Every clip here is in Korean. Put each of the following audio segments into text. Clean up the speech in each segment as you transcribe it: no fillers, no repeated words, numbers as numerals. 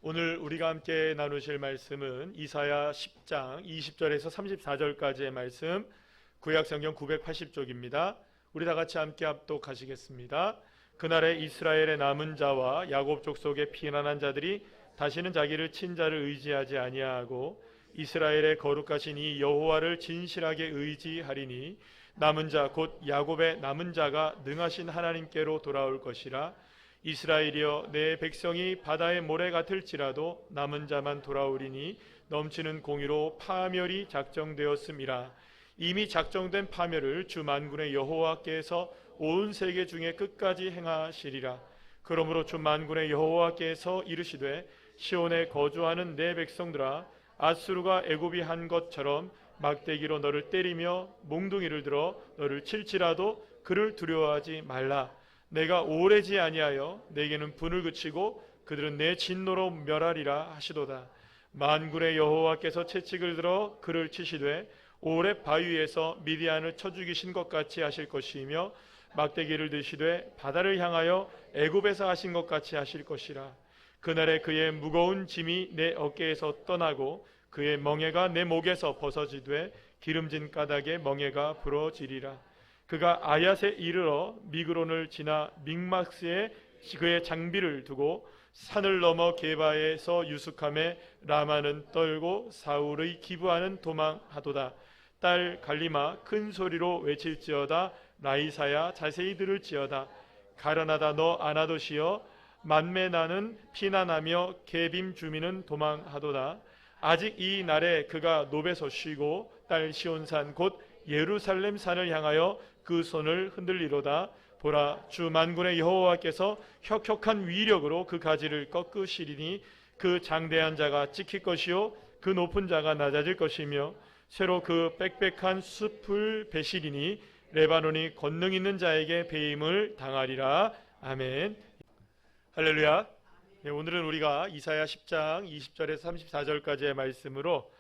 오늘 우리가 함께 나누실 말씀은 이사야 10장 20절에서 34절까지의 말씀, 구약성경 980쪽입니다. 우리 다 같이 함께 합독하시겠습니다. 그날에 이스라엘의 남은 자와 야곱 족속의 피난한 자들이 다시는 자기를 친 자를 의지하지 아니하고 이스라엘의 거룩하신 이 여호와를 진실하게 의지하리니 남은 자 곧 야곱의 남은 자가 능하신 하나님께로 돌아올 것이라. 이스라엘이여, 내 백성이 바다의 모래 같을지라도 남은 자만 돌아오리니 넘치는 공의로 파멸이 작정되었음이라. 이미 작정된 파멸을 주 만군의 여호와께서 온 세계 중에 끝까지 행하시리라. 그러므로 주 만군의 여호와께서 이르시되, 시온에 거주하는 내 백성들아, 앗수르가 애굽이 한 것처럼 막대기로 너를 때리며 몽둥이를 들어 너를 칠지라도 그를 두려워하지 말라. 내가 오래지 아니하여 내게는 분을 그치고 그들은 내 진노로 멸하리라 하시도다. 만군의 여호와께서 채찍을 들어 그를 치시되 오렙 바위에서 미디안을 쳐 죽이신 것 같이 하실 것이며 막대기를 드시되 바다를 향하여 애굽에서 하신 것 같이 하실 것이라. 그날에 그의 무거운 짐이 내 어깨에서 떠나고 그의 멍에가 내 목에서 벗어지되 기름진 까닭에 멍에가 부러지리라. 그가 아얏에 이르러 미그론을 지나 믹마스에 그의 장비를 두고 산을 넘어 게바에서 유숙함에 라마는 떨고 사울의 기부하는 도망하도다. 딸 갈리마 큰 소리로 외칠지어다. 라이사야 자세히 들을지어다. 가라나다 너 아나도시여, 만매 나는 피난하며 게빔 주민은 도망하도다. 아직 이 날에 그가 노베서 쉬고 딸 시온산 곧 예루살렘 산을 향하여 그 손을 흔들리로다. 보라, 주 만군의 여호와께서 혁혁한 위력으로 그 가지를 꺾으시리니 그 장대한 자가 찍힐 것이요 그 높은 자가 낮아질 것이며 새로 그 빽빽한 숲을 베시리니 레바논이 권능 있는 자에게 배임을 당하리라. 아멘. 할렐루야. 네, 오늘은 우리가 이사야 10장 20절에서 34절까지의 말씀으로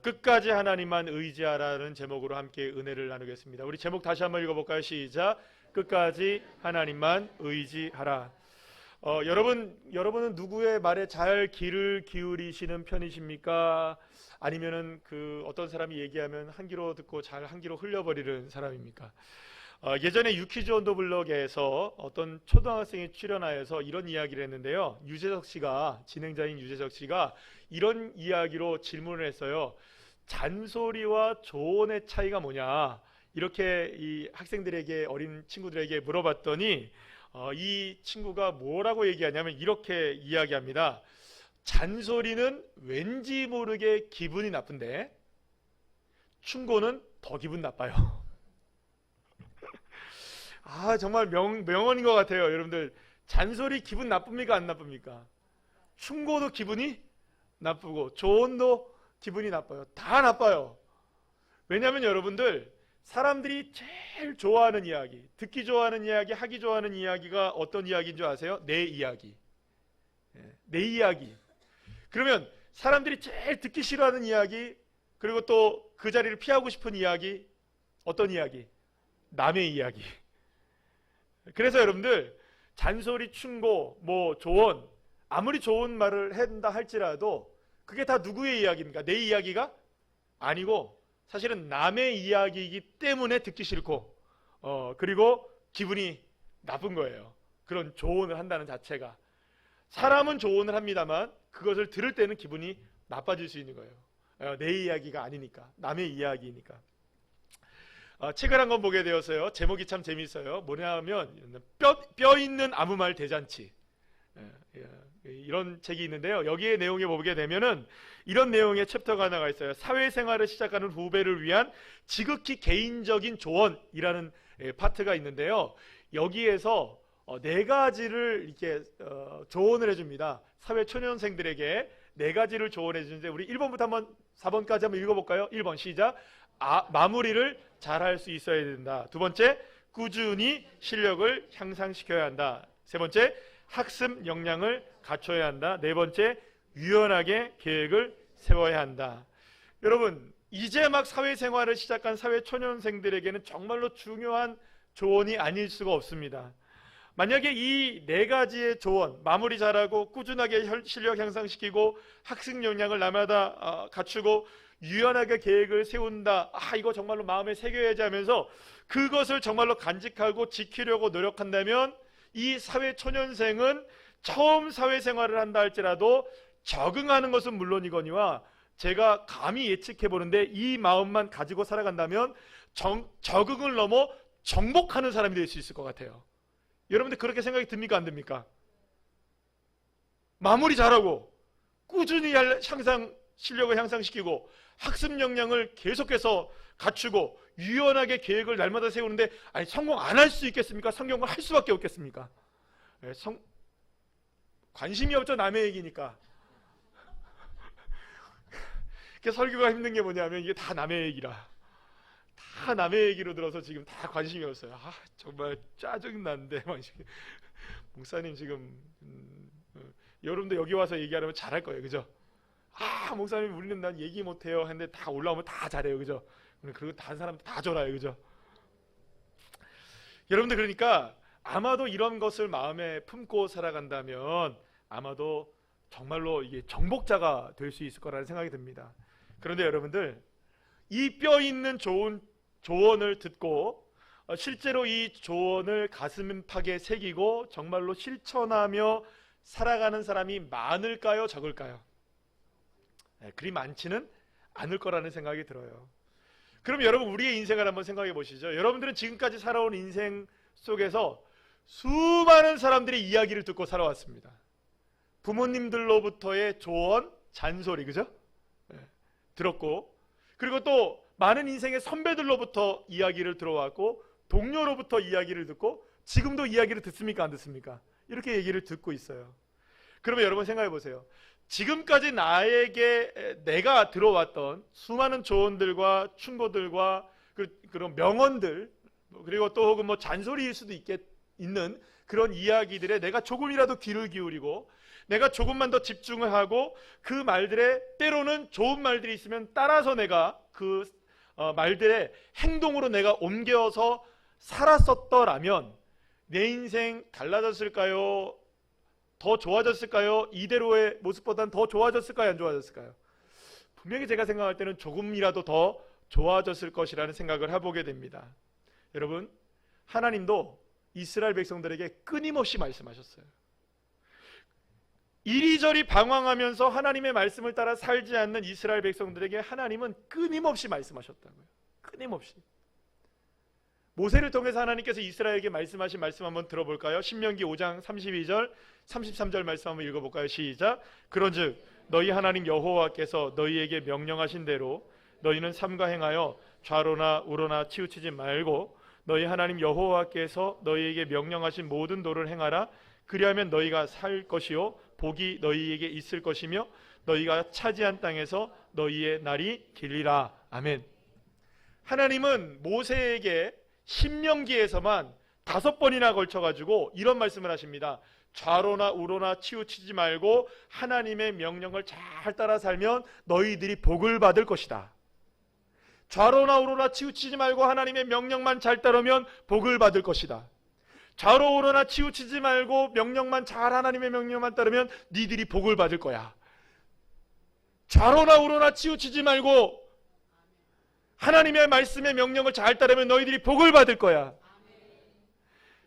끝까지 하나님만 의지하라는 제목으로 함께 은혜를 나누겠습니다. 우리 제목 다시 한번 읽어볼까요? 시작. 끝까지 하나님만 의지하라. 여러분은 누구의 말에 잘 귀를 기울이시는 편이십니까? 아니면은 어떤 사람이 얘기하면 한 귀로 듣고 잘 한 귀로 흘려버리는 사람입니까? 예전에 유퀴즈 온더 블럭에서 어떤 초등학생이 출연하여서 이런 이야기를 했는데요. 진행자인 유재석 씨가 이런 이야기로 질문을 했어요. 잔소리와 조언의 차이가 뭐냐? 이렇게 이 학생들에게, 어린 친구들에게 물어봤더니 이 친구가 뭐라고 얘기하냐면 이렇게 이야기합니다. 잔소리는 왠지 모르게 기분이 나쁜데 충고는 더 기분 나빠요. 정말 명언인 것 같아요. 여러분들, 잔소리 기분 나쁩니까? 안 나쁩니까? 충고도 기분이 나쁘고 조언도 기분이 나빠요. 다 나빠요. 왜냐하면 여러분들, 사람들이 제일 좋아하는 이야기, 듣기 좋아하는 이야기, 하기 좋아하는 이야기가 어떤 이야기인 줄 아세요? 내 이야기. 내 이야기. 그러면 사람들이 제일 듣기 싫어하는 이야기, 그리고 또 그 자리를 피하고 싶은 이야기, 어떤 이야기? 남의 이야기. 그래서 여러분들, 잔소리, 충고, 조언, 아무리 좋은 말을 한다 할지라도 그게 다 누구의 이야기입니까? 내 이야기가 아니고 사실은 남의 이야기이기 때문에 듣기 싫고 그리고 기분이 나쁜 거예요. 그런 조언을 한다는 자체가. 사람은 조언을 합니다만 그것을 들을 때는 기분이 나빠질 수 있는 거예요. 내 이야기가 아니니까, 남의 이야기니까. 책을 한 권 보게 되었어요. 제목이 참 재미있어요. 뭐냐면 뼈 있는 아무 말 대잔치, 이런 책이 있는데요. 여기에 내용에 보게 되면은 이런 내용의 챕터가 하나가 있어요. 사회생활을 시작하는 후배를 위한 지극히 개인적인 조언이라는 파트가 있는데요. 여기에서 네 가지를 이렇게 조언을 해줍니다. 사회초년생들에게 네 가지를 조언해 주는데, 우리 1번부터 한번 4번까지 한번 읽어볼까요? 1번 시작. 마무리를 잘할 수 있어야 된다. 두 번째, 꾸준히 실력을 향상시켜야 한다. 세 번째, 학습 역량을 갖춰야 한다. 네 번째, 유연하게 계획을 세워야 한다. 여러분, 이제 막 사회생활을 시작한 사회초년생들에게는 정말로 중요한 조언이 아닐 수가 없습니다. 만약에 이 네 가지의 조언, 마무리 잘하고 꾸준하게 실력 향상시키고 학습 역량을 날마다 갖추고 유연하게 계획을 세운다, 이거 정말로 마음에 새겨야지 하면서 그것을 정말로 간직하고 지키려고 노력한다면 이 사회 초년생은 처음 사회생활을 한다 할지라도 적응하는 것은 물론이거니와 제가 감히 예측해 보는데 이 마음만 가지고 살아간다면 적응을 넘어 정복하는 사람이 될 수 있을 것 같아요. 여러분들 그렇게 생각이 듭니까? 안 듭니까? 마무리 잘하고 꾸준히 실력을 향상시키고 학습 역량을 계속해서 갖추고 유연하게 계획을 날마다 세우는데 성공 안 할 수 있겠습니까? 성공을 할 수밖에 없겠습니까? 관심이 없죠. 남의 얘기니까. 설교가 힘든 게 뭐냐면 이게 다 남의 얘기라. 다 남의 얘기로 들어서 지금 다 관심이 없어요. 정말 짜증나는데 목사님 지금 여러분도 여기 와서 얘기하려면 잘할 거예요. 그죠? 목사님 우리는 난 얘기 못해요 했는데 다 올라오면 다 잘해요. 그죠? 그리고 다른 사람도 다 졸아요. 그죠? 여러분들 그러니까 아마도 이런 것을 마음에 품고 살아간다면 아마도 정말로 이게 정복자가 될 수 있을 거라는 생각이 듭니다. 그런데 여러분들 이 뼈 있는 좋은 조언을 듣고 실제로 이 조언을 가슴팍에 새기고 정말로 실천하며 살아가는 사람이 많을까요? 적을까요? 그리 많지는 않을 거라는 생각이 들어요. 그럼 여러분 우리의 인생을 한번 생각해 보시죠. 여러분들은 지금까지 살아온 인생 속에서 수많은 사람들의 이야기를 듣고 살아왔습니다. 부모님들로부터의 조언, 잔소리, 그죠? 들었고, 그리고 또 많은 인생의 선배들로부터 이야기를 들어왔고, 동료로부터 이야기를 듣고, 지금도 이야기를 듣습니까? 안 듣습니까? 이렇게 얘기를 듣고 있어요. 그러면 여러분 생각해 보세요. 지금까지 나에게 내가 들어왔던 수많은 조언들과 충고들과 그런 명언들, 그리고 또 혹은 잔소리일 수도 있는 그런 이야기들에 내가 조금이라도 귀를 기울이고 내가 조금만 더 집중을 하고 그 말들에 때로는 좋은 말들이 있으면 따라서 내가 그 말들의 행동으로 내가 옮겨서 살았었더라면 내 인생 달라졌을까요? 더 좋아졌을까요? 이대로의 모습보다는 더 좋아졌을까요? 안 좋아졌을까요? 분명히 제가 생각할 때는 조금이라도 더 좋아졌을 것이라는 생각을 해보게 됩니다. 여러분, 하나님도 이스라엘 백성들에게 끊임없이 말씀하셨어요. 이리저리 방황하면서 하나님의 말씀을 따라 살지 않는 이스라엘 백성들에게 하나님은 끊임없이 말씀하셨다고요. 끊임없이. 모세를 통해서 하나님께서 이스라엘에게 말씀하신 말씀 한번 들어볼까요? 신명기 5장 32절 33절 말씀 한번 읽어볼까요? 시작. 그런즉 너희 하나님 여호와께서 너희에게 명령하신 대로 너희는 삼가 행하여 좌로나 우로나 치우치지 말고 너희 하나님 여호와께서 너희에게 명령하신 모든 도를 행하라. 그리하면 너희가 살 것이요 복이 너희에게 있을 것이며 너희가 차지한 땅에서 너희의 날이 길리라. 아멘. 하나님은 모세에게 신명기에서만 5번이나 걸쳐가지고 이런 말씀을 하십니다. 좌로나 우로나 치우치지 말고 하나님의 명령을 잘 따라 살면 너희들이 복을 받을 것이다. 좌로나 우로나 치우치지 말고 하나님의 명령만 잘 따르면 복을 받을 것이다. 좌로 우로나 치우치지 말고 명령만 잘 하나님의 명령만 따르면 니들이 복을 받을 거야. 좌로나 우로나 치우치지 말고 하나님의 말씀의 명령을 잘 따르면 너희들이 복을 받을 거야.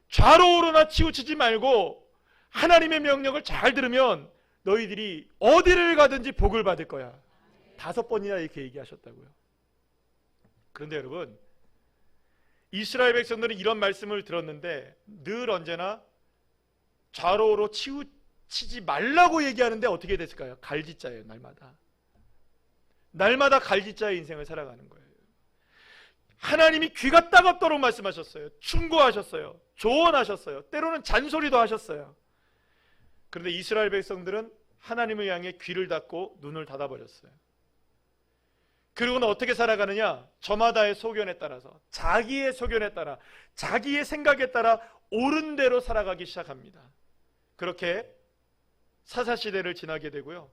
좌로 우로나 치우치지 말고 하나님의 명령을 잘 들으면 너희들이 어디를 가든지 복을 받을 거야. 5번이나 이렇게 얘기하셨다고요. 그런데 여러분, 이스라엘 백성들은 이런 말씀을 들었는데 늘 언제나 좌로우로 치우치지 말라고 얘기하는데 어떻게 됐을까요? 갈짓자예요. 날마다 갈짓자의 인생을 살아가는 거예요. 하나님이 귀가 따갑도록 말씀하셨어요. 충고하셨어요. 조언하셨어요. 때로는 잔소리도 하셨어요. 그런데 이스라엘 백성들은 하나님을 향해 귀를 닫고 눈을 닫아버렸어요. 그리고는 어떻게 살아가느냐? 저마다의 소견에 따라서, 자기의 소견에 따라, 자기의 생각에 따라 옳은 대로 살아가기 시작합니다. 그렇게 사사시대를 지나게 되고요.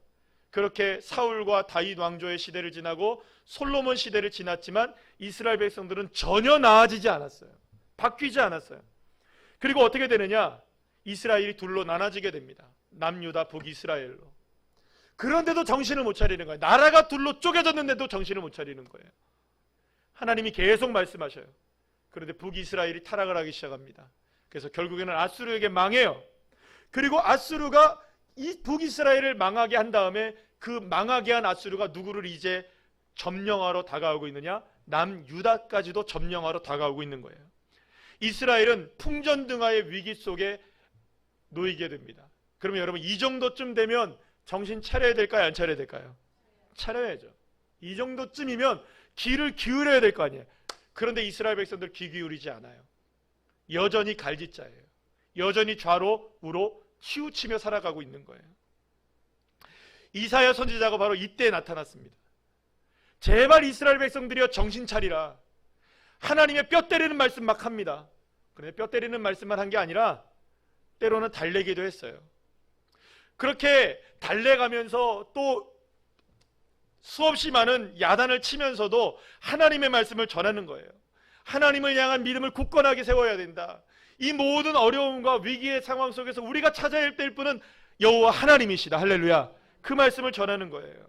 그렇게 사울과 다윗 왕조의 시대를 지나고 솔로몬 시대를 지났지만 이스라엘 백성들은 전혀 나아지지 않았어요. 바뀌지 않았어요. 그리고 어떻게 되느냐? 이스라엘이 둘로 나눠지게 됩니다. 남유다, 북이스라엘로. 그런데도 정신을 못 차리는 거예요. 나라가 둘로 쪼개졌는데도 정신을 못 차리는 거예요. 하나님이 계속 말씀하셔요. 그런데 북이스라엘이 타락을 하기 시작합니다. 그래서 결국에는 아수르에게 망해요. 그리고 아수르가 이 북이스라엘을 망하게 한 다음에 그 망하게 한 아수르가 누구를 이제 점령하러 다가오고 있느냐? 남유다까지도 점령하러 다가오고 있는 거예요. 이스라엘은 풍전등화의 위기 속에 놓이게 됩니다. 그러면 여러분, 이 정도쯤 되면 정신 차려야 될까요? 안 차려야 될까요? 차려야죠. 이 정도쯤이면 귀를 기울여야 될 거 아니에요. 그런데 이스라엘 백성들 귀 기울이지 않아요. 여전히 갈짓자예요. 여전히 좌로 우로 치우치며 살아가고 있는 거예요. 이사야 선지자가 바로 이때 나타났습니다. 제발 이스라엘 백성들이여 정신 차리라. 하나님의 뼈 때리는 말씀 막 합니다. 그런데 뼈 때리는 말씀만 한 게 아니라 때로는 달래기도 했어요. 그렇게 달래가면서 또 수없이 많은 야단을 치면서도 하나님의 말씀을 전하는 거예요. 하나님을 향한 믿음을 굳건하게 세워야 된다. 이 모든 어려움과 위기의 상황 속에서 우리가 찾아야 될 분은 여호와 하나님이시다. 할렐루야. 그 말씀을 전하는 거예요.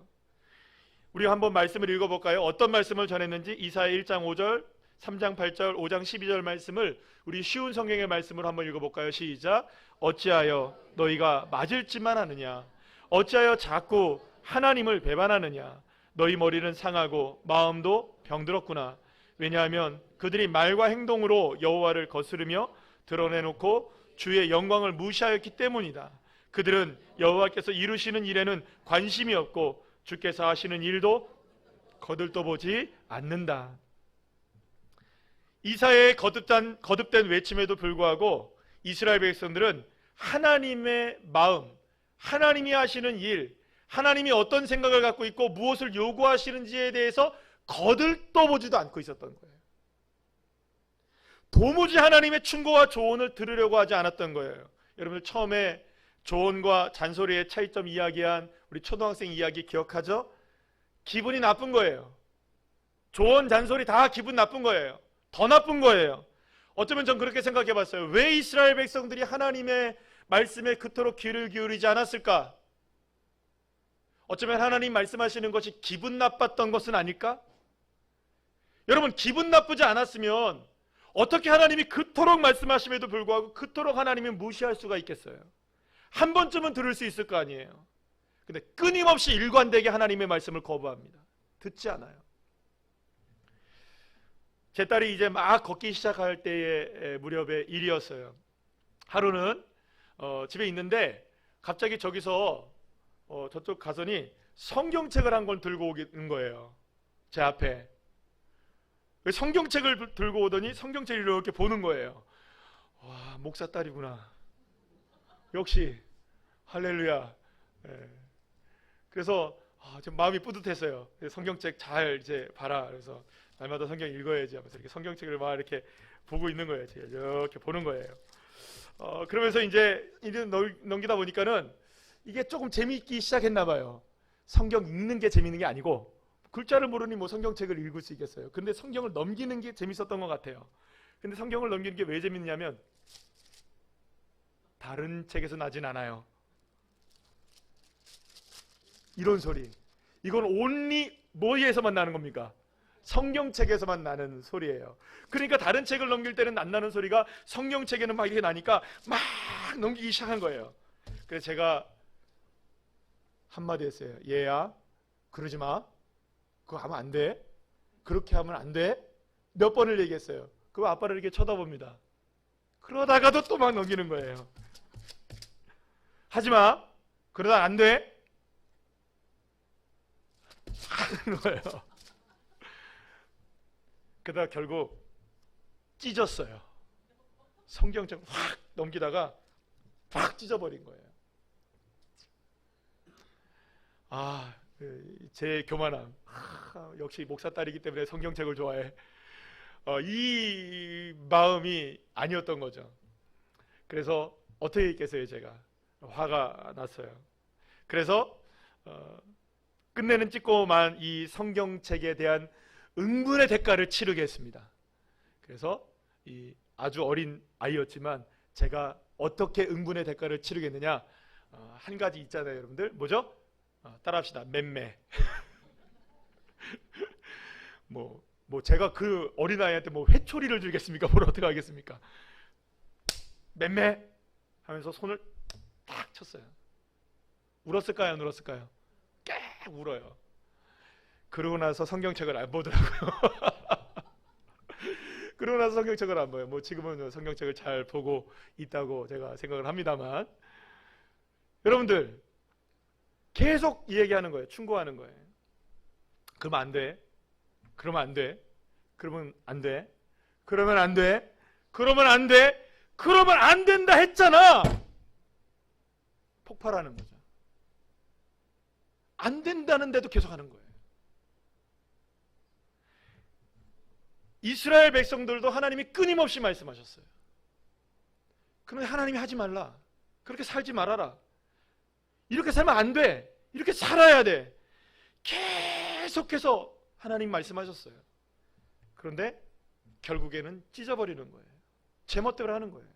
우리가 한번 말씀을 읽어볼까요? 어떤 말씀을 전했는지 이사야 1장 5절, 3장 8절, 5장 12절 말씀을 우리 쉬운 성경의 말씀으로 한번 읽어볼까요? 시작. 어찌하여 너희가 맞을 짓만 하느냐? 어찌하여 자꾸 하나님을 배반하느냐? 너희 머리는 상하고 마음도 병들었구나. 왜냐하면 그들이 말과 행동으로 여호와를 거스르며 드러내놓고 주의 영광을 무시하였기 때문이다. 그들은 여호와께서 이루시는 일에는 관심이 없고 주께서 하시는 일도 거들떠보지 않는다. 이사야의 거듭된 외침에도 불구하고 이스라엘 백성들은 하나님의 마음, 하나님이 하시는 일, 하나님이 어떤 생각을 갖고 있고 무엇을 요구하시는지에 대해서 거들떠보지도 않고 있었던 거예요. 도무지 하나님의 충고와 조언을 들으려고 하지 않았던 거예요. 여러분들 처음에 조언과 잔소리의 차이점 이야기한 우리 초등학생 이야기 기억하죠? 기분이 나쁜 거예요. 조언, 잔소리 다 기분 나쁜 거예요. 더 나쁜 거예요. 어쩌면 전 그렇게 생각해 봤어요. 왜 이스라엘 백성들이 하나님의 말씀에 그토록 귀를 기울이지 않았을까? 어쩌면 하나님 말씀하시는 것이 기분 나빴던 것은 아닐까? 여러분, 기분 나쁘지 않았으면 어떻게 하나님이 그토록 말씀하심에도 불구하고 그토록 하나님을 무시할 수가 있겠어요? 한 번쯤은 들을 수 있을 거 아니에요. 근데 끊임없이 일관되게 하나님의 말씀을 거부합니다. 듣지 않아요. 제 딸이 이제 막 걷기 시작할 때의 무렵의 일이었어요. 하루는 집에 있는데 갑자기 저기서 저쪽 가서니 성경책을 한 권 들고 오는 거예요. 제 앞에. 성경책을 들고 오더니 성경책을 이렇게 보는 거예요. 와, 목사 딸이구나. 역시 할렐루야. 그래서 좀 마음이 뿌듯했어요. 성경책 잘 이제 봐라. 그래서 날마다 성경 읽어야지 하면서 이렇게 성경책을 막 이렇게 보고 있는 거예요. 이렇게 보는 거예요. 그러면서 이제 넘기다 보니까는 이게 조금 재미있기 시작했나 봐요. 성경 읽는 게 재미있는 게 아니고 글자를 모르니 뭐 성경책을 읽을 수 있겠어요. 근데 성경을 넘기는 게 재밌었던 것 같아요. 근데 성경을 넘기는 게 왜 재밌냐면 다른 책에서 나진 않아요. 이런 소리. 이건 온리 뭐에서만 나는 겁니까? 성경책에서만 나는 소리예요. 그러니까 다른 책을 넘길 때는 안 나는 소리가 성경책에는 막 이렇게 나니까 막 넘기기 시작한 거예요. 그래서 제가 한마디 했어요. 얘야, 그러지 마. 그거 하면 안 돼. 그렇게 하면 안 돼. 몇 번을 얘기했어요. 그거 아빠를 이렇게 쳐다봅니다. 그러다가도 또 막 넘기는 거예요. 하지 마. 그러다 안 돼. 하는 거예요. 그러다 결국 찢었어요. 성경책 확 넘기다가 확 찢어버린 거예요. 제 교만함. 역시 목사 딸이기 때문에 성경책을 좋아해. 이 마음이 아니었던 거죠. 그래서 어떻게 했겠어요? 제가 화가 났어요. 그래서 끝내는 찍고만 이 성경책에 대한 응분의 대가를 치르게 했습니다. 그래서 이 아주 어린 아이였지만 제가 어떻게 응분의 대가를 치르겠느냐? 한 가지 있잖아요, 여러분들. 뭐죠? 따라합시다. 맴매. 뭐 제가 그 어린아이한테 뭐 회초리를 주겠습니까? 뭘 어떻게 하겠습니까? 맴매 하면서 손을 딱 쳤어요. 울었을까요? 안 울었을까요? 깨 울어요. 그러고 나서 성경책을 안 보더라고요. 그러고 나서 성경책을 안 봐요. 뭐 지금은 성경책을 잘 보고 있다고 제가 생각을 합니다만, 여러분들 계속 이 얘기하는 거예요. 충고하는 거예요. 그러면 안 돼. 그러면 안 돼. 그러면 안 돼. 그러면 안 돼. 그러면 안 돼. 그러면 안 된다 했잖아. 폭발하는 거죠. 안 된다는데도 계속 하는 거예요. 이스라엘 백성들도 하나님이 끊임없이 말씀하셨어요. 그런데 하나님이 하지 말라. 그렇게 살지 말아라. 이렇게 살면 안 돼. 이렇게 살아야 돼. 계속해서 하나님 말씀하셨어요. 그런데 결국에는 찢어버리는 거예요. 제멋대로 하는 거예요.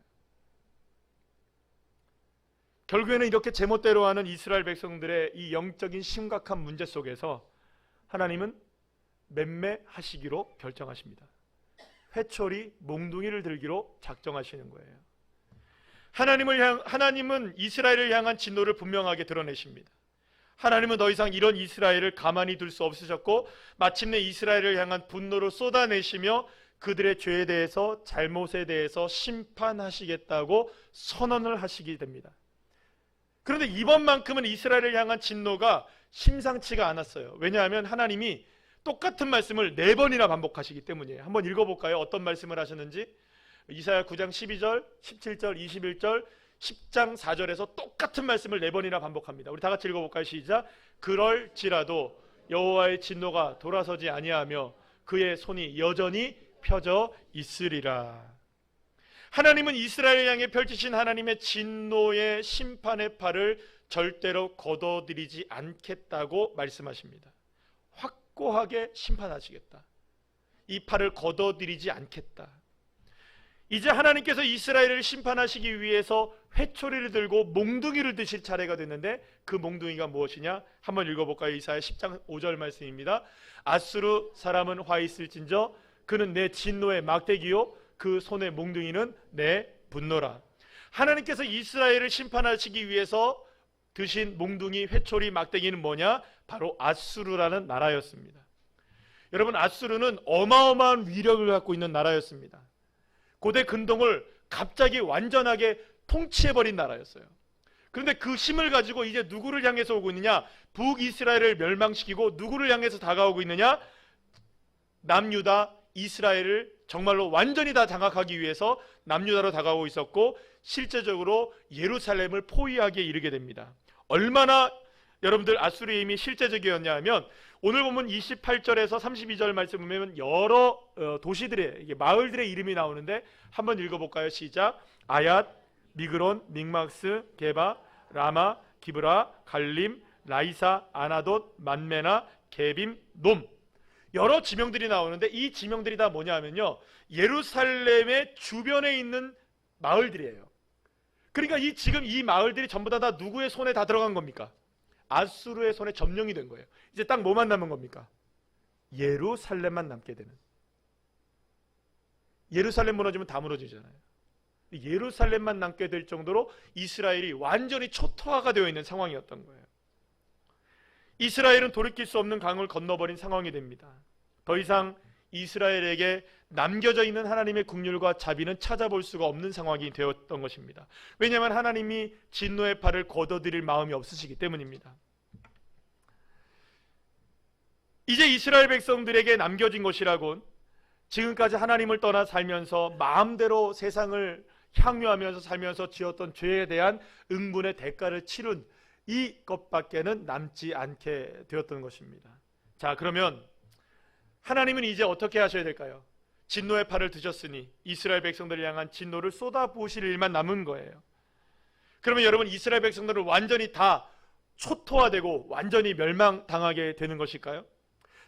결국에는 이렇게 제멋대로 하는 이스라엘 백성들의 이 영적인 심각한 문제 속에서 하나님은 맴매하시기로 결정하십니다. 회초리, 몽둥이를 들기로 작정하시는 거예요. 하나님은 이스라엘을 향한 진노를 분명하게 드러내십니다. 하나님은 더 이상 이런 이스라엘을 가만히 둘 수 없으셨고, 마침내 이스라엘을 향한 분노를 쏟아내시며 그들의 죄에 대해서, 잘못에 대해서 심판하시겠다고 선언을 하시게 됩니다. 그런데 이번만큼은 이스라엘을 향한 진노가 심상치가 않았어요. 왜냐하면 하나님이 똑같은 말씀을 4번이나 반복하시기 때문이에요. 한번 읽어볼까요? 어떤 말씀을 하셨는지. 이사야 9장 12절, 17절, 21절, 10장 4절에서 똑같은 말씀을 4번이나 반복합니다. 우리 다 같이 읽어볼까요? 시작. 그럴지라도 여호와의 진노가 돌아서지 아니하며 그의 손이 여전히 펴져 있으리라. 하나님은 이스라엘 향해 펼치신 하나님의 진노의 심판의 팔을 절대로 걷어들이지 않겠다고 말씀하십니다. 확고하게 심판하시겠다. 이 팔을 걷어들이지 않겠다. 이제 하나님께서 이스라엘을 심판하시기 위해서 회초리를 들고 몽둥이를 드실 차례가 됐는데, 그 몽둥이가 무엇이냐? 한번 읽어볼까요? 이사야 10장 5절 말씀입니다. 아수르 사람은 화 있을진저 그는 내 진노의 막대기요 그 손의 몽둥이는 내 분노라. 하나님께서 이스라엘을 심판하시기 위해서 드신 몽둥이, 회초리, 막대기는 뭐냐? 바로 아수르라는 나라였습니다. 여러분, 아수르는 어마어마한 위력을 갖고 있는 나라였습니다. 고대 근동을 갑자기 완전하게 통치해버린 나라였어요. 그런데 그 힘을 가지고 이제 누구를 향해서 오고 있느냐? 북이스라엘을 멸망시키고 누구를 향해서 다가오고 있느냐? 남유다, 이스라엘을 정말로 완전히 다 장악하기 위해서 남유다로 다가오고 있었고, 실제적으로 예루살렘을 포위하기에 이르게 됩니다. 얼마나 여러분들 아수르의 힘이 실제적이었냐 하면, 오늘 보면 28절에서 32절 말씀 보면 여러 도시들의, 마을들의 이름이 나오는데 한번 읽어볼까요? 시작. 아얏, 미그론, 믹막스, 게바, 라마, 기브라, 갈림, 라이사, 아나돗, 만메나, 게빔, 놈. 여러 지명들이 나오는데 이 지명들이 다 뭐냐 하면요, 예루살렘의 주변에 있는 마을들이에요. 그러니까 지금 이 마을들이 전부 다 누구의 손에 다 들어간 겁니까? 아수르의 손에 점령이 된 거예요. 이제 딱 뭐만 남은 겁니까? 예루살렘만 남게 되는. 예루살렘 무너지면 다 무너지잖아요. 예루살렘만 남게 될 정도로 이스라엘이 완전히 초토화가 되어 있는 상황이었던 거예요. 이스라엘은 돌이킬 수 없는 강을 건너버린 상황이 됩니다. 더 이상 이스라엘에게 남겨져 있는 하나님의 긍휼과 자비는 찾아볼 수가 없는 상황이 되었던 것입니다. 왜냐하면 하나님이 진노의 팔을 걷어들일 마음이 없으시기 때문입니다. 이제 이스라엘 백성들에게 남겨진 것이라곤 지금까지 하나님을 떠나 살면서 마음대로 세상을 향유하면서 살면서 지었던 죄에 대한 응분의 대가를 치른 이것밖에는 남지 않게 되었던 것입니다. 자, 그러면 하나님은 이제 어떻게 하셔야 될까요? 진노의 팔을 드셨으니 이스라엘 백성들을 향한 진노를 쏟아부으실 일만 남은 거예요. 그러면 여러분, 이스라엘 백성들은 완전히 다 초토화되고 완전히 멸망당하게 되는 것일까요?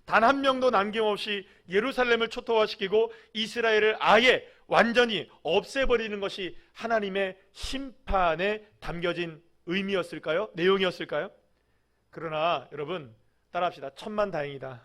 단 한 명도 남김없이 예루살렘을 초토화시키고 이스라엘을 아예 완전히 없애버리는 것이 하나님의 심판에 담겨진 의미였을까요? 내용이었을까요? 그러나 여러분 따라합시다. 천만다행이다.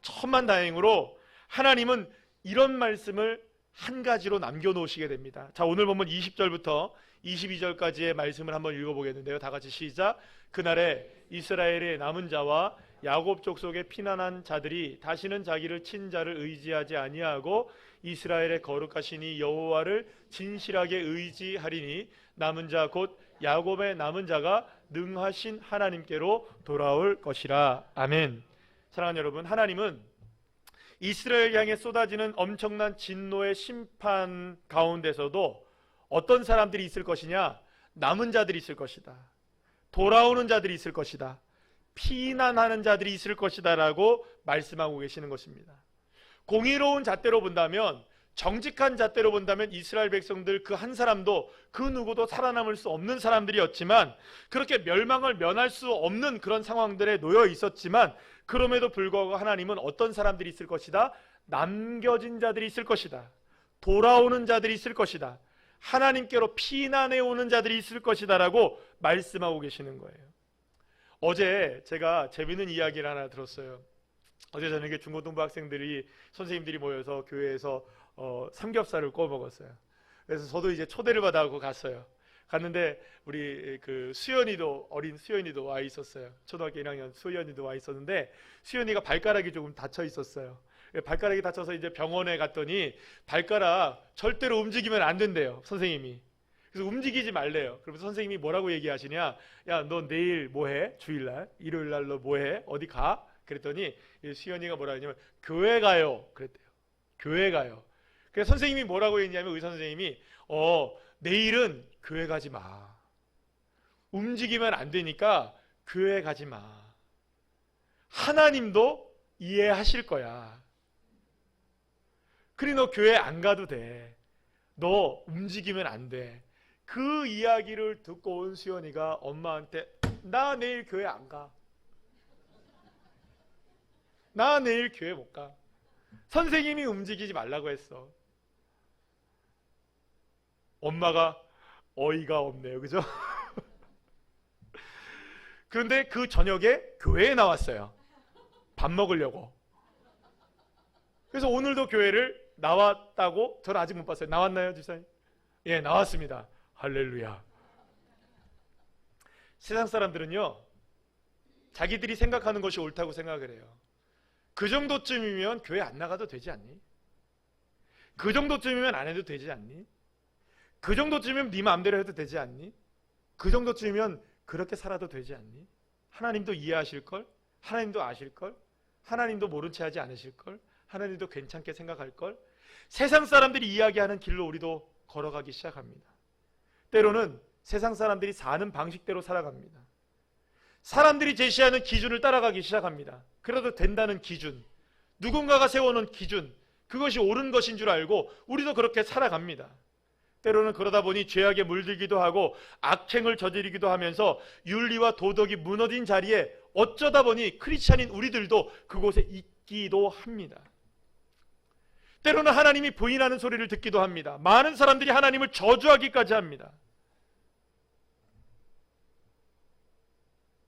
천만다행으로 하나님은 이런 말씀을 한 가지로 남겨놓으시게 됩니다. 자, 오늘 보면 20절부터 22절까지의 말씀을 한번 읽어보겠는데요. 다 같이 시작. 그날에 이스라엘의 남은 자와 야곱 족속의 피난한 자들이 다시는 자기를 친 자를 의지하지 아니하고 이스라엘의 거룩하신 이 여호와를 진실하게 의지하리니 남은 자 곧 야곱의 남은 자가 능하신 하나님께로 돌아올 것이라. 아멘. 사랑하는 여러분, 하나님은 이스라엘 향해 쏟아지는 엄청난 진노의 심판 가운데서도 어떤 사람들이 있을 것이냐? 남은 자들이 있을 것이다. 돌아오는 자들이 있을 것이다. 피난하는 자들이 있을 것이다 라고 말씀하고 계시는 것입니다. 공의로운 잣대로 본다면, 정직한 잣대로 본다면 이스라엘 백성들 그 한 사람도 그 누구도 살아남을 수 없는 사람들이었지만, 그렇게 멸망을 면할 수 없는 그런 상황들에 놓여 있었지만, 그럼에도 불구하고 하나님은 어떤 사람들이 있을 것이다? 남겨진 자들이 있을 것이다. 돌아오는 자들이 있을 것이다. 하나님께로 피난해 오는 자들이 있을 것이다 라고 말씀하고 계시는 거예요. 어제 제가 재밌는 이야기를 하나 들었어요. 어제 저녁에 중고등부 학생들이, 선생님들이 모여서 교회에서 삼겹살을 구워 먹었어요. 그래서 저도 이제 초대를 받아서 갔어요. 갔는데 우리 그 수연이도, 어린 수연이도 와 있었어요. 초등학교 1학년 수연이도 와 있었는데, 수연이가 발가락이 조금 다쳐 있었어요. 발가락이 다쳐서 이제 병원에 갔더니 발가락 절대로 움직이면 안 된대요, 선생님이. 그래서 움직이지 말래요. 그러면서 선생님이 뭐라고 얘기하시냐? 야, 너 내일 뭐해? 주일날, 일요일날 너 뭐해? 어디 가? 그랬더니 수연이가 뭐라 하냐면 교회 가요 그랬대요. 교회 가요. 그래서 선생님이 뭐라고 했냐면, 의사 선생님이 내일은 교회 가지 마. 움직이면 안 되니까 교회 가지 마. 하나님도 이해하실 거야. 그래, 너 교회 안 가도 돼. 너 움직이면 안 돼. 그 이야기를 듣고 온 수연이가 엄마한테, 나 내일 교회 안 가. 나 내일 교회 못 가. 선생님이 움직이지 말라고 했어. 엄마가 어이가 없네요, 그죠? 그런데 그 저녁에 교회에 나왔어요. 밥 먹으려고. 그래서 오늘도 교회를 나왔다고, 저는 아직 못 봤어요. 나왔나요, 집사님? 예, 나왔습니다. 할렐루야. 세상 사람들은요, 자기들이 생각하는 것이 옳다고 생각을 해요. 그 정도쯤이면 교회 안 나가도 되지 않니? 그 정도쯤이면 안 해도 되지 않니? 그 정도쯤이면 네 마음대로 해도 되지 않니? 그 정도쯤이면 그렇게 살아도 되지 않니? 하나님도 이해하실걸? 하나님도 아실걸? 하나님도 모른 채 하지 않으실걸? 하나님도 괜찮게 생각할걸? 세상 사람들이 이야기하는 길로 우리도 걸어가기 시작합니다. 때로는 세상 사람들이 사는 방식대로 살아갑니다. 사람들이 제시하는 기준을 따라가기 시작합니다. 그래도 된다는 기준, 누군가가 세워놓은 기준, 그것이 옳은 것인 줄 알고 우리도 그렇게 살아갑니다. 때로는 그러다 보니 죄악에 물들기도 하고 악행을 저지르기도 하면서 윤리와 도덕이 무너진 자리에 어쩌다 보니 크리스찬인 우리들도 그곳에 있기도 합니다. 때로는 하나님이 부인하는 소리를 듣기도 합니다. 많은 사람들이 하나님을 저주하기까지 합니다.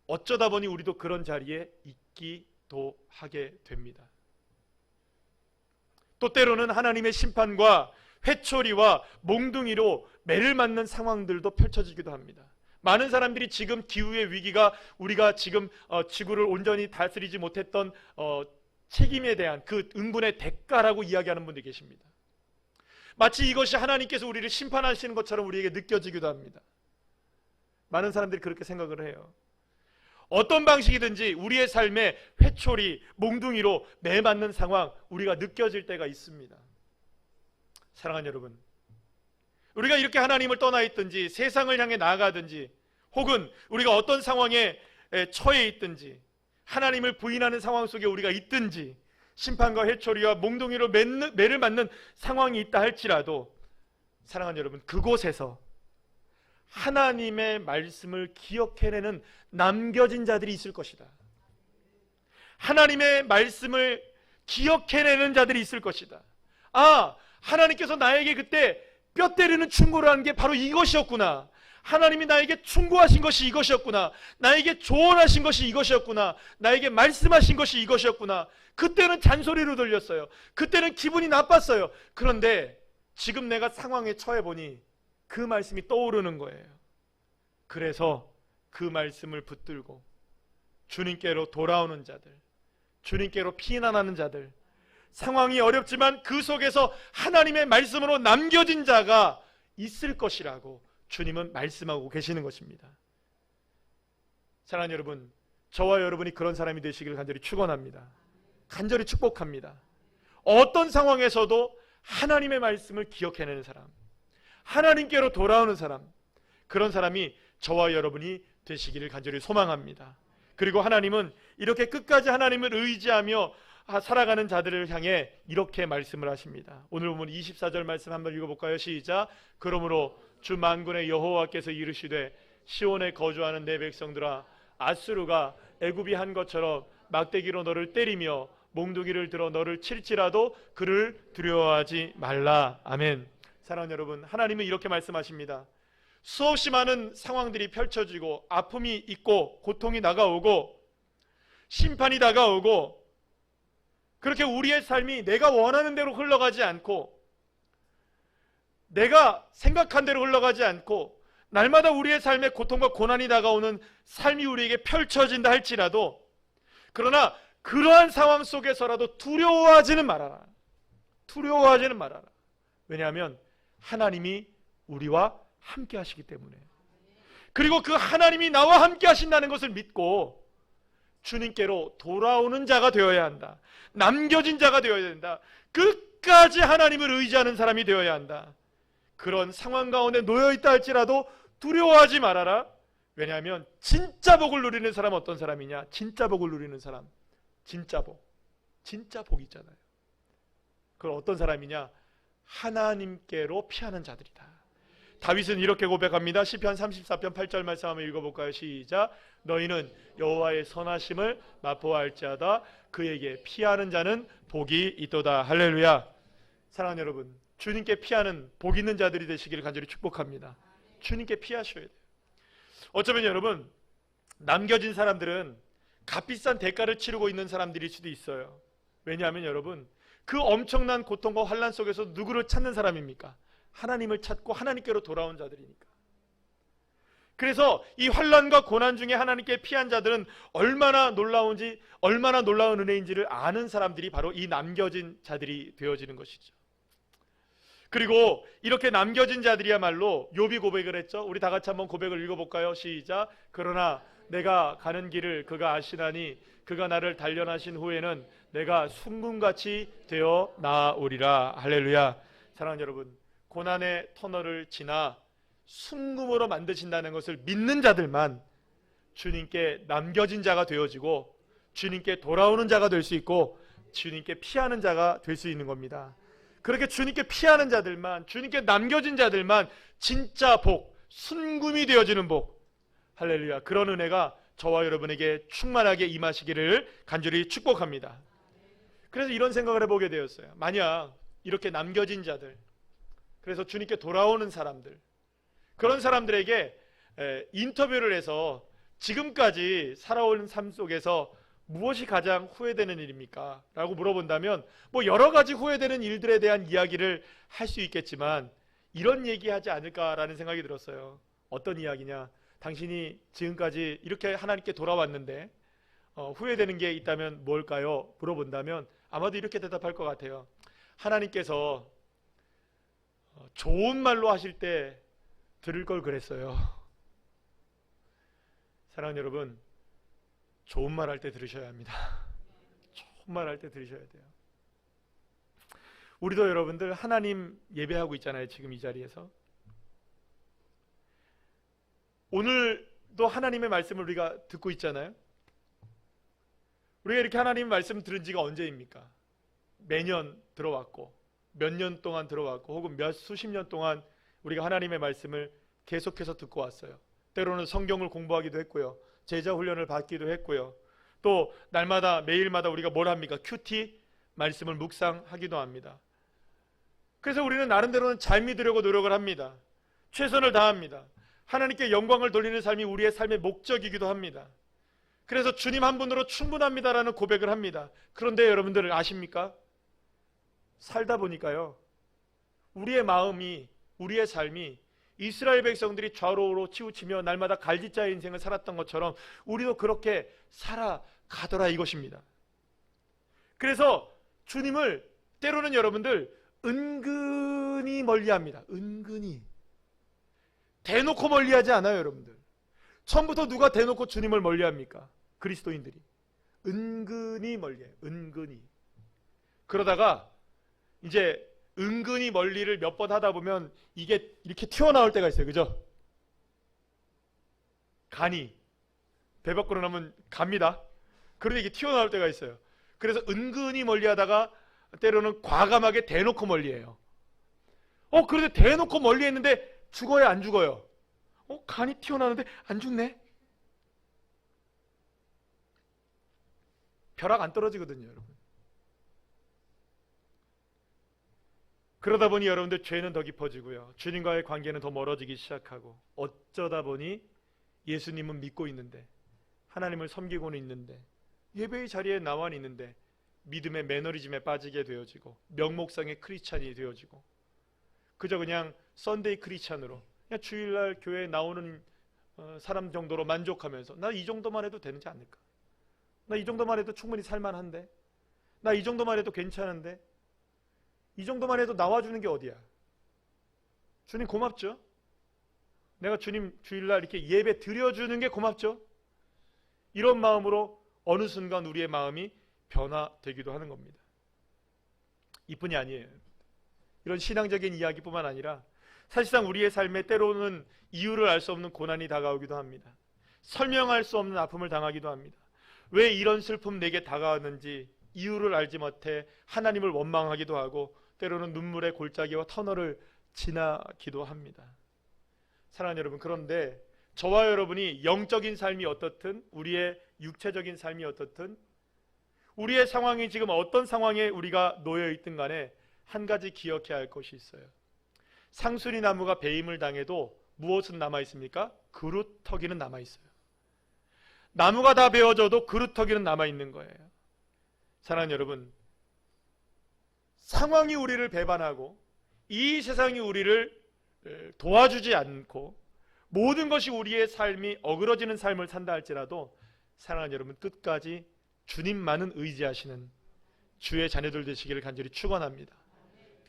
어쩌다 보니 우리도 그런 자리에 있기도 하게 됩니다. 또 때로는 하나님의 심판과 회초리와 몽둥이로 매를 맞는 상황들도 펼쳐지기도 합니다. 많은 사람들이 지금 기후의 위기가 우리가 지금 지구를 온전히 다스리지 못했던 책임에 대한 그 응분의 대가라고 이야기하는 분들이 계십니다. 마치 이것이 하나님께서 우리를 심판하시는 것처럼 우리에게 느껴지기도 합니다. 많은 사람들이 그렇게 생각을 해요. 어떤 방식이든지 우리의 삶에 회초리, 몽둥이로 매맞는 상황, 우리가 느껴질 때가 있습니다. 사랑하는 여러분, 우리가 이렇게 하나님을 떠나 있든지 세상을 향해 나아가든지 혹은 우리가 어떤 상황에 처해 있든지 하나님을 부인하는 상황 속에 우리가 있든지 심판과 회초리와 몽둥이로 매를 맞는 상황이 있다 할지라도 사랑하는 여러분, 그곳에서 하나님의 말씀을 기억해내는 남겨진 자들이 있을 것이다. 하나님의 말씀을 기억해내는 자들이 있을 것이다. 아, 하나님께서 나에게 그때 뼈 때리는 충고를 하는 게 바로 이것이었구나. 하나님이 나에게 충고하신 것이 이것이었구나. 나에게 조언하신 것이 이것이었구나. 나에게 말씀하신 것이 이것이었구나. 그때는 잔소리로 들렸어요. 그때는 기분이 나빴어요. 그런데 지금 내가 상황에 처해 보니 그 말씀이 떠오르는 거예요. 그래서 그 말씀을 붙들고 주님께로 돌아오는 자들, 주님께로 피난하는 자들, 상황이 어렵지만 그 속에서 하나님의 말씀으로 남겨진 자가 있을 것이라고 주님은 말씀하고 계시는 것입니다. 사랑하는 여러분, 저와 여러분이 그런 사람이 되시기를 간절히 축원합니다. 간절히 축복합니다. 어떤 상황에서도 하나님의 말씀을 기억해내는 사람, 하나님께로 돌아오는 사람, 그런 사람이 저와 여러분이 되시기를 간절히 소망합니다. 그리고 하나님은 이렇게 끝까지 하나님을 의지하며 살아가는 자들을 향해 이렇게 말씀을 하십니다. 오늘 보면 24절 말씀 한번 읽어볼까요? 시작. 그러므로 주 만군의 여호와께서 이르시되 시온에 거주하는 내 백성들아, 아수르가 애굽이 한 것처럼 막대기로 너를 때리며 몽둥이를 들어 너를 칠지라도 그를 두려워하지 말라. 아멘. 사랑하는 여러분, 하나님은 이렇게 말씀하십니다. 수없이 많은 상황들이 펼쳐지고 아픔이 있고 고통이 다가오고 심판이 다가오고, 그렇게 우리의 삶이 내가 원하는 대로 흘러가지 않고 내가 생각한 대로 흘러가지 않고 날마다 우리의 삶에 고통과 고난이 다가오는 삶이 우리에게 펼쳐진다 할지라도, 그러나 그러한 상황 속에서라도 두려워하지는 말아라. 두려워하지는 말아라. 왜냐하면 하나님이 우리와 함께 하시기 때문에, 그리고 그 하나님이 나와 함께 하신다는 것을 믿고 주님께로 돌아오는 자가 되어야 한다. 남겨진 자가 되어야 된다. 끝까지 하나님을 의지하는 사람이 되어야 한다. 그런 상황 가운데 놓여있다 할지라도 두려워하지 말아라. 왜냐하면 진짜 복을 누리는 사람은 어떤 사람이냐? 진짜 복을 누리는 사람, 진짜 복 있잖아요. 그건 어떤 사람이냐? 하나님께로 피하는 자들이다. 다윗은 이렇게 고백합니다. 시편 34편 8절 말씀 한번 읽어볼까요? 시작. 너희는 여호와의 선하심을 맛보아할지어다. 그에게 피하는 자는 복이 있도다. 할렐루야. 사랑하는 여러분, 주님께 피하는 복 있는 자들이 되시기를 간절히 축복합니다. 주님께 피하셔야 돼요. 어쩌면 여러분, 남겨진 사람들은 값비싼 대가를 치르고 있는 사람들일 수도 있어요. 왜냐하면 여러분, 그 엄청난 고통과 환난 속에서 누구를 찾는 사람입니까? 하나님을 찾고 하나님께로 돌아온 자들이니까. 그래서 이 환난과 고난 중에 하나님께 피한 자들은 얼마나 놀라운지, 얼마나 놀라운 은혜인지를 아는 사람들이 바로 이 남겨진 자들이 되어지는 것이죠. 그리고 이렇게 남겨진 자들이야말로 욥이 고백을 했죠. 우리 다 같이 한번 고백을 읽어볼까요? 시작. 그러나 내가 가는 길을 그가 아시나니 그가 나를 단련하신 후에는 내가 순금같이 되어 나아오리라. 할렐루야. 사랑하는 여러분, 고난의 터널을 지나 순금으로 만드신다는 것을 믿는 자들만 주님께 남겨진 자가 되어지고 주님께 돌아오는 자가 될 수 있고 주님께 피하는 자가 될 수 있는 겁니다. 그렇게 주님께 피하는 자들만, 주님께 남겨진 자들만 진짜 복, 순금이 되어지는 복, 할렐루야, 그런 은혜가 저와 여러분에게 충만하게 임하시기를 간절히 축복합니다. 그래서 이런 생각을 해보게 되었어요. 만약 이렇게 남겨진 자들, 그래서 주님께 돌아오는 사람들, 그런 사람들에게 인터뷰를 해서 지금까지 살아온 삶 속에서 무엇이 가장 후회되는 일입니까? 라고 물어본다면 뭐 여러 가지 후회되는 일들에 대한 이야기를 할 수 있겠지만 이런 얘기하지 않을까라는 생각이 들었어요. 어떤 이야기냐? 당신이 지금까지 이렇게 하나님께 돌아왔는데 후회되는 게 있다면 뭘까요? 물어본다면 아마도 이렇게 대답할 것 같아요. 하나님께서 좋은 말로 하실 때 들을 걸 그랬어요. 사랑하는 여러분, 좋은 말 할 때 들으셔야 합니다. 좋은 말 할 때 들으셔야 돼요. 우리도 여러분들 하나님 예배하고 있잖아요. 지금 이 자리에서. 오늘도 하나님의 말씀을 우리가 듣고 있잖아요. 우리가 이렇게 하나님의 말씀 들은 지가 언제입니까? 매년 들어왔고 몇 년 동안 들어왔고 혹은 몇 수십 년 동안 우리가 하나님의 말씀을 계속해서 듣고 왔어요. 때로는 성경을 공부하기도 했고요. 제자 훈련을 받기도 했고요. 또 날마다 매일마다 우리가 뭘 합니까? 큐티 말씀을 묵상하기도 합니다. 그래서 우리는 나름대로는 잘 믿으려고 노력을 합니다. 최선을 다합니다. 하나님께 영광을 돌리는 삶이 우리의 삶의 목적이기도 합니다. 그래서 주님 한 분으로 충분합니다라는 고백을 합니다. 그런데 여러분들 아십니까? 살다 보니까요, 우리의 마음이, 우리의 삶이 이스라엘 백성들이 좌우로 치우치며 날마다 갈짓자의 인생을 살았던 것처럼 우리도 그렇게 살아가더라 이것입니다. 그래서 주님을 때로는 여러분들 은근히 멀리합니다. 은근히. 대놓고 멀리하지 않아요, 여러분들. 처음부터 누가 대놓고 주님을 멀리합니까? 그리스도인들이. 은근히 멀리해요. 은근히. 그러다가 이제 은근히 멀리를 몇 번 하다 보면 이게 이렇게 튀어나올 때가 있어요. 그죠? 간이 배 밖으로 나면 갑니다. 그런데 이게 튀어나올 때가 있어요. 그래서 은근히 멀리하다가 때로는 과감하게 대놓고 멀리해요. 그런데 대놓고 멀리했는데 죽어요, 안 죽어요? 간이 튀어나오는데 안 죽네? 벼락 안 떨어지거든요, 여러분. 그러다 보니 여러분들 죄는 더 깊어지고요, 주님과의 관계는 더 멀어지기 시작하고, 어쩌다 보니 예수님은 믿고 있는데, 하나님을 섬기고는 있는데, 예배의 자리에 나와 있는데 믿음의 매너리즘에 빠지게 되어지고, 명목상의 크리스찬이 되어지고, 그저 그냥 썬데이 크리스찬으로 그냥 주일날 교회에 나오는 사람 정도로 만족하면서, 나 이 정도만 해도 되지 않을까? 나 이 정도만 해도 충분히 살만한데? 나 이 정도만 해도 괜찮은데? 이 정도만 해도 나와주는 게 어디야? 주님 고맙죠? 내가 주님 주일날 이렇게 예배 드려주는 게 고맙죠? 이런 마음으로 어느 순간 우리의 마음이 변화되기도 하는 겁니다. 이뿐이 아니에요. 이런 신앙적인 이야기뿐만 아니라 사실상 우리의 삶에 때로는 이유를 알 수 없는 고난이 다가오기도 합니다. 설명할 수 없는 아픔을 당하기도 합니다. 왜 이런 슬픔 내게 다가왔는지 이유를 알지 못해 하나님을 원망하기도 하고, 때로는 눈물의 골짜기와 터널을 지나기도 합니다. 사랑하는 여러분, 그런데 저와 여러분이 영적인 삶이 어떻든, 우리의 육체적인 삶이 어떻든, 우리의 상황이 지금 어떤 상황에 우리가 놓여 있든 간에 한 가지 기억해야 할 것이 있어요. 상수리 나무가 배임을 당해도 무엇은 남아 있습니까? 그루터기는 남아 있어요. 나무가 다 베어져도 그루터기는 남아 있는 거예요. 사랑하는 여러분, 상황이 우리를 배반하고 이 세상이 우리를 도와주지 않고 모든 것이 우리의 삶이 어그러지는 삶을 산다 할지라도, 사랑하는 여러분, 끝까지 주님만은 의지하시는 주의 자녀들 되시기를 간절히 축원합니다.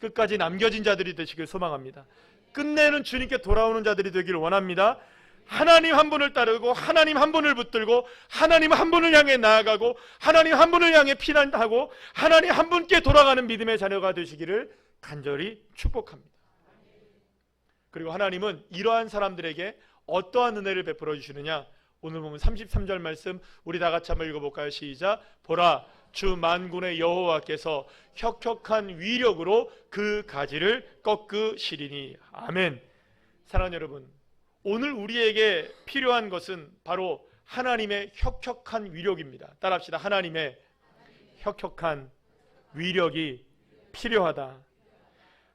끝까지 남겨진 자들이 되시길 소망합니다. 끝내는 주님께 돌아오는 자들이 되기를 원합니다. 하나님 한 분을 따르고, 하나님 한 분을 붙들고, 하나님 한 분을 향해 나아가고, 하나님 한 분을 향해 피난하고, 하나님 한 분께 돌아가는 믿음의 자녀가 되시기를 간절히 축복합니다. 그리고 하나님은 이러한 사람들에게 어떠한 은혜를 베풀어 주시느냐? 오늘 보면 33절 말씀 우리 다 같이 한번 읽어볼까요? 시작. 보라, 주 만군의 여호와께서 혁혁한 위력으로 그 가지를 꺾으시리니. 아멘. 사랑하는 여러분, 오늘 우리에게 필요한 것은 바로 하나님의 혁혁한 위력입니다. 따라합시다. 하나님의 혁혁한 위력이 필요하다.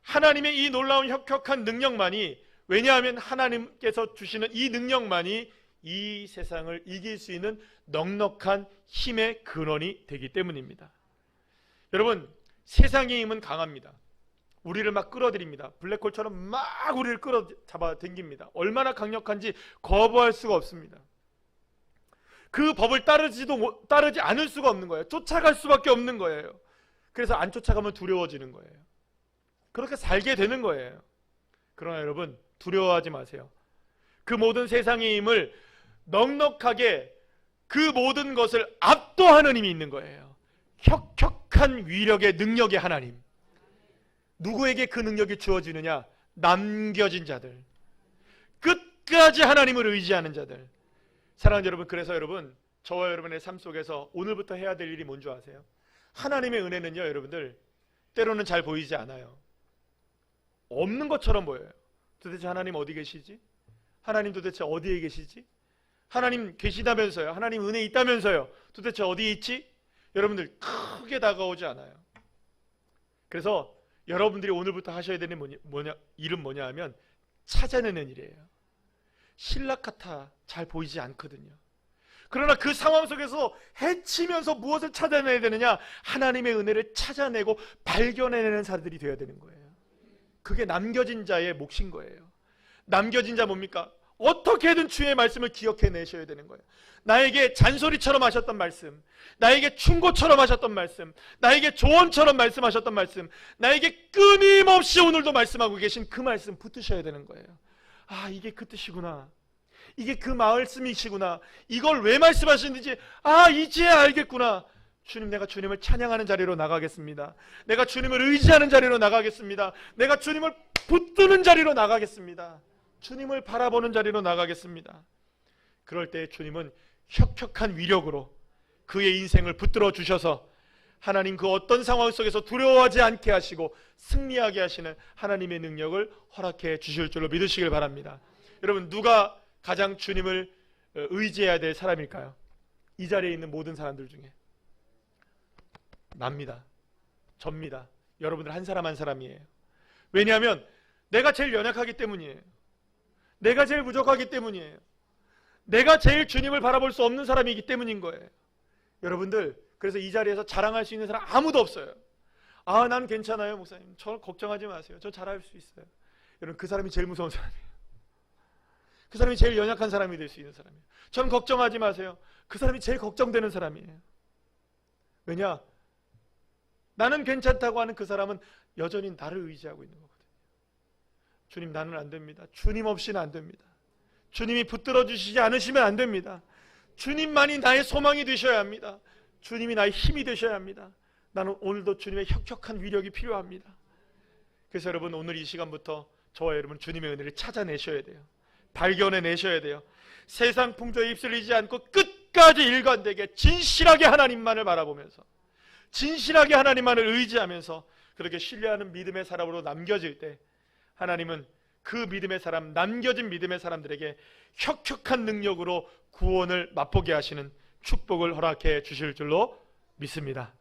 하나님의 이 놀라운 혁혁한 능력만이, 왜냐하면 하나님께서 주시는 이 능력만이 이 세상을 이길 수 있는 넉넉한 힘의 근원이 되기 때문입니다. 여러분, 세상의 힘은 강합니다. 우리를 막 끌어들입니다. 블랙홀처럼 막 우리를 끌어잡아 당깁니다. 얼마나 강력한지 거부할 수가 없습니다. 그 법을 따르지 않을 수가 없는 거예요. 쫓아갈 수밖에 없는 거예요. 그래서 안 쫓아가면 두려워지는 거예요. 그렇게 살게 되는 거예요. 그러나 여러분, 두려워하지 마세요. 그 모든 세상의 힘을 넉넉하게, 그 모든 것을 압도하는 힘이 있는 거예요. 혁혁한 위력의 능력의 하나님. 누구에게 그 능력이 주어지느냐? 남겨진 자들, 끝까지 하나님을 의지하는 자들. 사랑하는 여러분, 그래서 여러분, 저와 여러분의 삶 속에서 오늘부터 해야 될 일이 뭔지 아세요? 하나님의 은혜는요, 여러분들, 때로는 잘 보이지 않아요. 없는 것처럼 보여요. 도대체 하나님 어디 계시지? 하나님 도대체 어디에 계시지? 하나님 계시다면서요? 하나님 은혜 있다면서요? 도대체 어디에 있지? 여러분들, 크게 다가오지 않아요. 그래서 여러분들이 오늘부터 하셔야 되는 일은 뭐냐 하면 찾아내는 일이에요. 신라카타 잘 보이지 않거든요. 그러나 그 상황 속에서 헤치면서 무엇을 찾아내야 되느냐? 하나님의 은혜를 찾아내고 발견해내는 사람들이 되어야 되는 거예요. 그게 남겨진 자의 몫인 거예요. 남겨진 자 뭡니까? 어떻게든 주의 말씀을 기억해내셔야 되는 거예요. 나에게 잔소리처럼 하셨던 말씀, 나에게 충고처럼 하셨던 말씀, 나에게 조언처럼 말씀하셨던 말씀, 나에게 끊임없이 오늘도 말씀하고 계신 그 말씀 붙드셔야 되는 거예요. 아, 이게 그 뜻이구나. 이게 그 말씀이시구나. 이걸 왜 말씀하시는지 이제야 알겠구나. 주님, 내가 주님을 찬양하는 자리로 나가겠습니다. 내가 주님을 의지하는 자리로 나가겠습니다. 내가 주님을 붙드는 자리로 나가겠습니다. 주님을 바라보는 자리로 나가겠습니다. 그럴 때 주님은 혁혁한 위력으로 그의 인생을 붙들어 주셔서 하나님 그 어떤 상황 속에서 두려워하지 않게 하시고 승리하게 하시는 하나님의 능력을 허락해 주실 줄로 믿으시길 바랍니다. 여러분, 누가 가장 주님을 의지해야 될 사람일까요? 이 자리에 있는 모든 사람들 중에 납니다. 접니다. 여러분들 한 사람 한 사람이에요. 왜냐하면 내가 제일 연약하기 때문이에요. 내가 제일 부족하기 때문이에요. 내가 제일 주님을 바라볼 수 없는 사람이기 때문인 거예요. 여러분들, 그래서 이 자리에서 자랑할 수 있는 사람 아무도 없어요. 난 괜찮아요, 목사님. 저 걱정하지 마세요. 저 잘할 수 있어요. 여러분, 그 사람이 제일 무서운 사람이에요. 그 사람이 제일 연약한 사람이 될 수 있는 사람이에요. 전 걱정하지 마세요. 그 사람이 제일 걱정되는 사람이에요. 왜냐? 나는 괜찮다고 하는 그 사람은 여전히 나를 의지하고 있는 거거든요. 주님, 나는 안 됩니다. 주님 없이는 안 됩니다. 주님이 붙들어 주시지 않으시면 안 됩니다. 주님만이 나의 소망이 되셔야 합니다. 주님이 나의 힘이 되셔야 합니다. 나는 오늘도 주님의 혁혁한 위력이 필요합니다. 그래서 여러분, 오늘 이 시간부터 저와 여러분 주님의 은혜를 찾아내셔야 돼요. 발견해내셔야 돼요. 세상 풍조에 휩쓸리지 않고 끝까지 일관되게 진실하게 하나님만을 바라보면서, 진실하게 하나님만을 의지하면서 그렇게 신뢰하는 믿음의 사람으로 남겨질 때 하나님은 그 믿음의 사람, 남겨진 믿음의 사람들에게 혁혁한 능력으로 구원을 맛보게 하시는 축복을 허락해 주실 줄로 믿습니다.